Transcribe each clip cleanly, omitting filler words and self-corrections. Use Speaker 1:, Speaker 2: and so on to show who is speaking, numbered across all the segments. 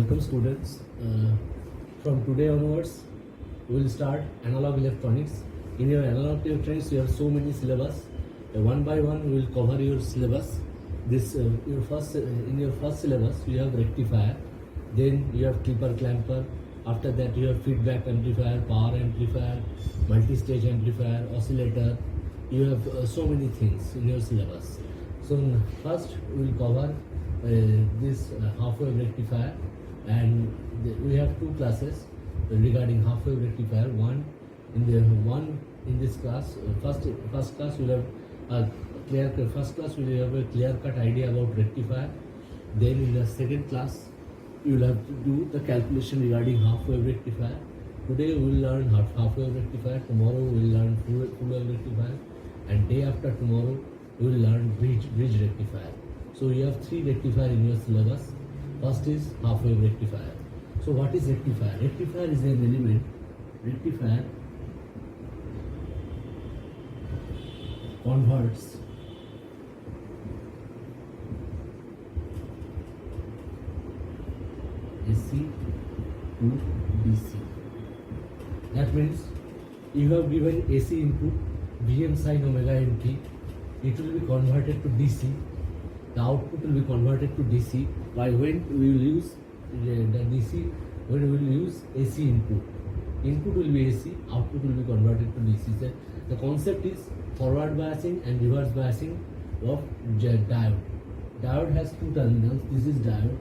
Speaker 1: Welcome students. From today onwards, we will start analog electronics. In your analog electronics, you have so many syllabus. One by one, we will cover your syllabus. This in your first syllabus, you have rectifier. Then you have clipper clamper. After that, you have feedback amplifier, power amplifier, multi-stage amplifier, oscillator. You have so many things in your syllabus. So first, we will cover this half-wave rectifier, and we have two classes regarding half-wave rectifier. One in this class, first class will have a clear cut idea about rectifier. Then in the second class, you will have to do the calculation regarding half-wave rectifier. Today we will learn half-wave rectifier. Tomorrow we will learn full-wave rectifier, and day after tomorrow we will learn bridge rectifier. So you have three rectifier in your syllabus. First is half-wave rectifier. So what is rectifier? Rectifier is an element. Rectifier converts AC to DC. That means you have given AC input Vm sin omega mt. It will be converted to DC. The output will be converted to DC. By when we will use the DC, when we will use AC input. Input will be AC, output will be converted to DC. So the concept is forward biasing and reverse biasing of diode. Diode has two terminals. This is diode.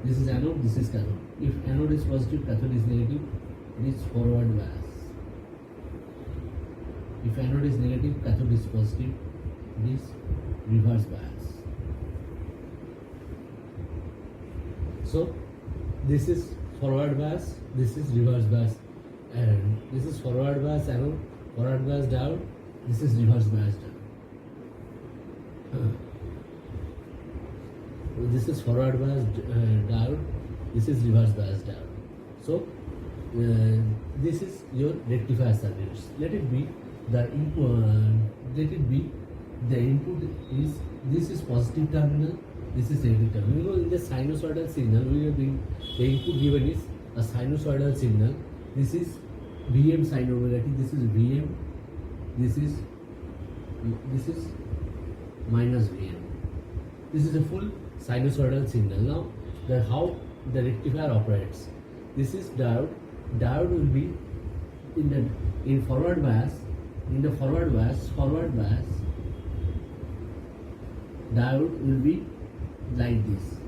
Speaker 1: This is anode, this is cathode. If anode is positive, cathode is negative, it is forward bias. If anode is negative, cathode is positive, it is reverse bias. So this is forward bias, this is reverse bias, and this is forward bias anode, forward bias diode, this is reverse bias diode. This is forward bias diode, this is reverse bias diode. So this is your rectifier circuit. Let it be the input is, this is positive terminal, this is negative terminal. You know, in the sinusoidal signal, we have been, the input given is a sinusoidal signal. This is Vm sin omega t, this is Vm, this is minus Vm. This is a full sinusoidal signal. Now, how the rectifier operates. This is diode. Diode will be in forward bias. In the forward bias, diode will be like this,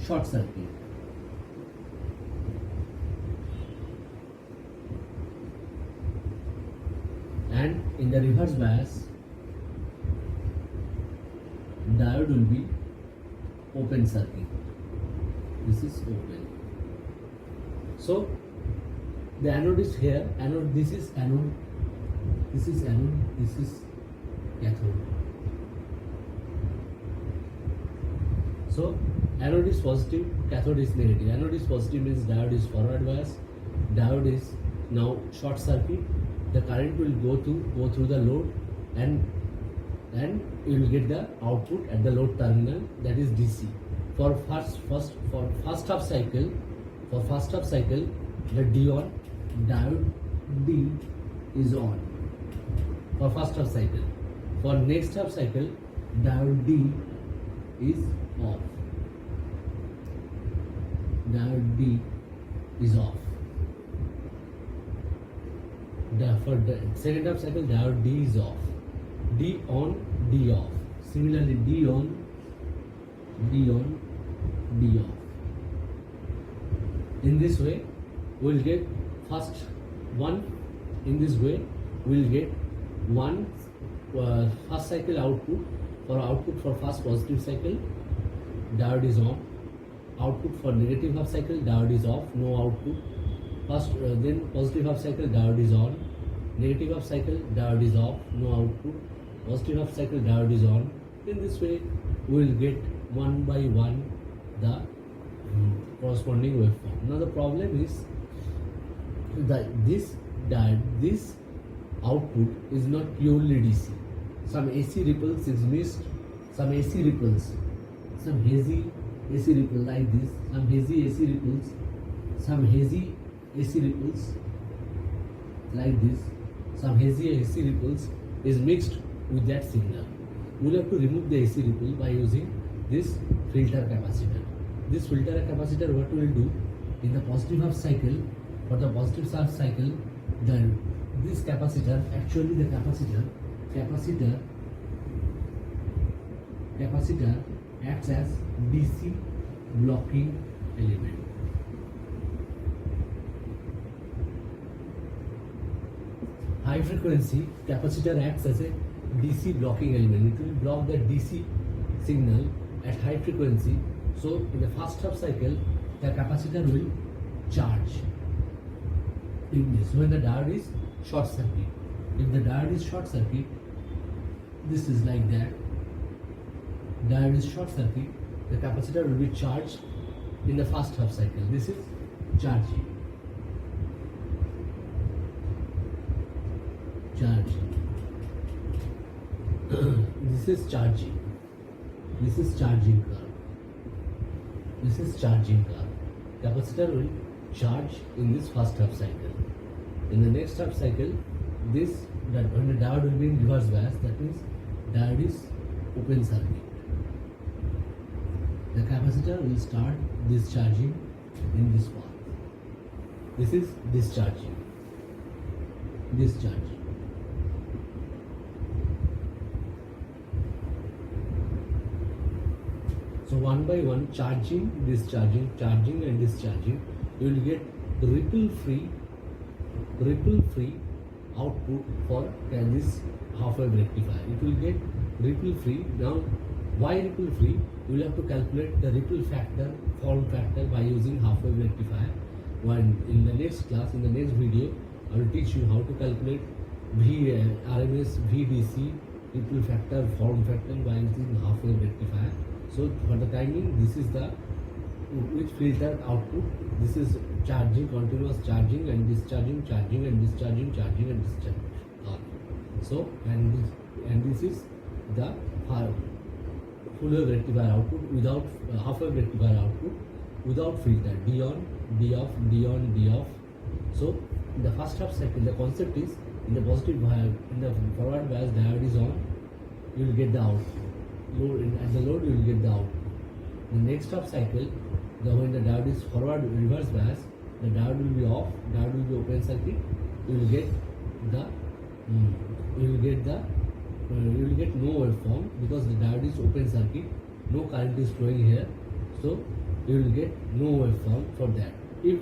Speaker 1: short circuit. And in the reverse bias, diode will be open circuit. This is open. So the anode is here. Anode. This is anode. This is anode. This is cathode. So anode is positive. Cathode is negative. Anode is positive means diode is forward bias. Diode is now short circuit. The current will go through the load, and you will get the output at the load terminal, that is DC. For first half cycle, the D on, diode D is on. For first half cycle. For next half cycle, diode D is off. Diode D is off. For the second half cycle, diode D is off. D on, D off. Similarly, D on, D on, D off. In this way, we will get first one. In this way, we will get one first cycle output. For first positive cycle, diode is on. Output for negative half cycle, diode is off, no output. Then positive half cycle, diode is on. Negative half cycle, diode is off, no output. Positive half cycle, diode is on. In this way, we will get one by one the corresponding waveform. Now the problem is that this output is not purely DC. Some AC ripples is missed. Some AC ripples some hazy AC ripple like this, some hazy AC ripples, some hazy AC ripples like this, some hazy AC ripples is mixed with that signal. We will have to remove the AC ripple by using this filter capacitor. This filter capacitor, what we will do in the positive half cycle, for the positive half cycle, this capacitor, actually the capacitor acts as DC blocking element. High frequency capacitor acts as a DC blocking element. It will block the DC signal at high frequency. So in the first half cycle, the capacitor will charge in this when the diode is short circuit. If the diode is short circuit, this is like that. Diode is short circuit, the capacitor will be charged in the first half cycle. This is charging. This is charging. This is charging curve. This is charging curve. Capacitor will charge in this first half cycle. In the next half cycle, when the diode will be in reverse bias, that means diode is open circuit. The capacitor will start discharging in this path. This is discharging. Discharging. So one by one, charging, discharging, charging and discharging, you will get ripple free output for this half wave rectifier. It will get ripple free. Now, why ripple free? You will have to calculate the ripple factor, form factor by using half wave rectifier. In the next class, in the next video, I will teach you how to calculate RMS, VDC, ripple factor, form factor by using half wave rectifier. So for the timing, this is the which filter output. This is charging, continuous charging and discharging, charging and discharging, charging and discharging. So and this is the full wave rectifier output without half wave rectifier output without filter. D on, D off, D on, D off. So in the first half cycle, the concept is in the positive in the forward bias diode is on, you will get the output. At the load, you will get the output. The next half cycle, when the diode is forward reverse bias, the diode will be off, diode will be open circuit. You will get no waveform because the diode is open circuit, no current is flowing here, so you will get no waveform for that. If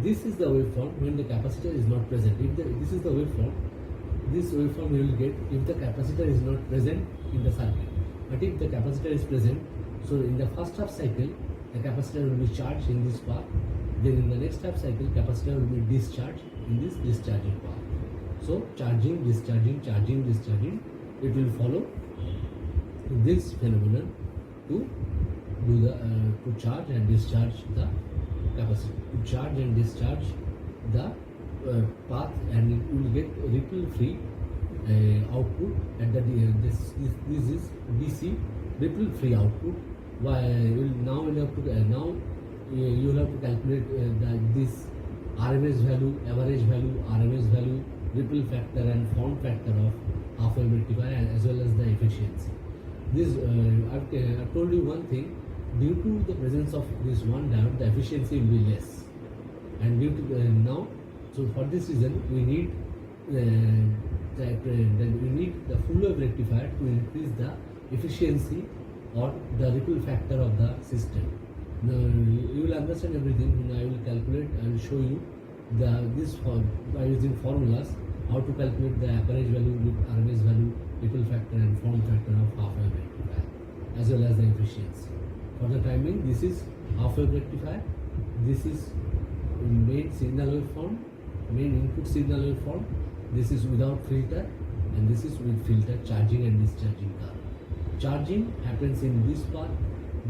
Speaker 1: this is the waveform when the capacitor is not present, this is the waveform, this waveform you will get if the capacitor is not present in the circuit. But if the capacitor is present, so in the first half cycle, the capacitor will be charged in this path. Then in the next half cycle, capacitor will be discharged in this discharging path. So charging, discharging, charging, discharging, it will follow this phenomenon to do the to charge and discharge the capacitor. To charge and discharge the path, and it will get ripple free output at the this is DC ripple free output. Why you will have to calculate this RMS value, average value, RMS value, ripple factor and form factor of half wave rectifier as well as the efficiency. This I've told you one thing. Due to the presence of this one diode, the efficiency will be less, and due to now, so for this reason we need the full wave rectifier to increase the efficiency or the ripple factor of the system. Now you will understand everything when I will calculate. I will show you by using formulas how to calculate the average value, RMS value, ripple factor and form factor of half wave rectifier as well as the efficiency. For the timing, this is half wave rectifier. This is main signal waveform, main input signal waveform. This is without filter, and this is with filter, charging and discharging curve. Charging happens in this path,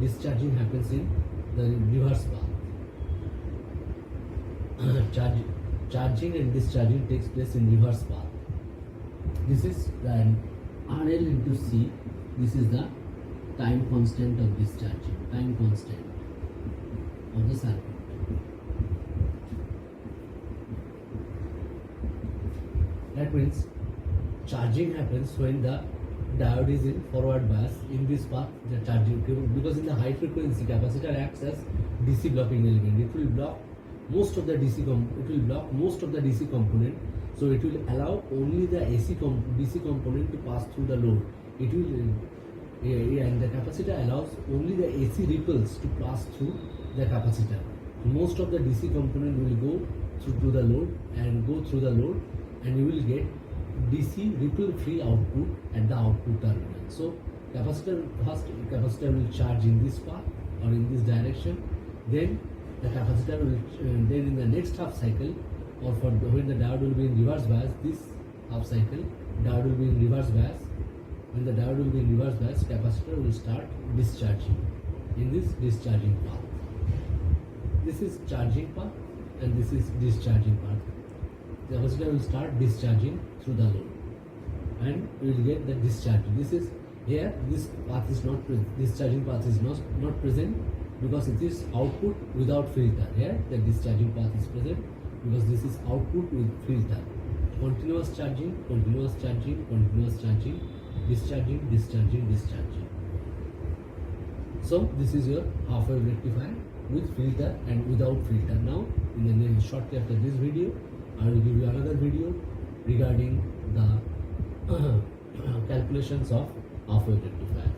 Speaker 1: discharging happens in the reverse path. Charging and discharging takes place in reverse path. This is the RL into C. This is the time constant of discharging. the circuit. That means charging happens when the diode is in forward bias. In this path, the charging, because in the high frequency capacitor acts as DC blocking element. It will block most of the DC component. So it will allow only the DC component to pass through the load. It will and the capacitor allows only the AC ripples to pass through the capacitor. Most of the DC component will go through to the load and you will get DC ripple free output at the output terminal. So capacitor will charge in this path or in this direction. Then the capacitor will then in the next half cycle, or for when the diode will be in reverse bias, this half cycle diode will be in reverse bias. When the diode will be in reverse bias, capacitor will start discharging in this discharging path. This is charging path and this is discharging path. The capacitor will start discharging through the load and we will get the discharge. This is here, this path is not present, discharging path is not present because it is output without filter. Here the discharging path is present because this is output with filter. Continuous charging, continuous charging, continuous charging, discharging, discharging, discharging. So this is your half wave rectifier with filter and without filter. Now in the shortly after this video, I will give you another video regarding the calculations of half wave rectifier.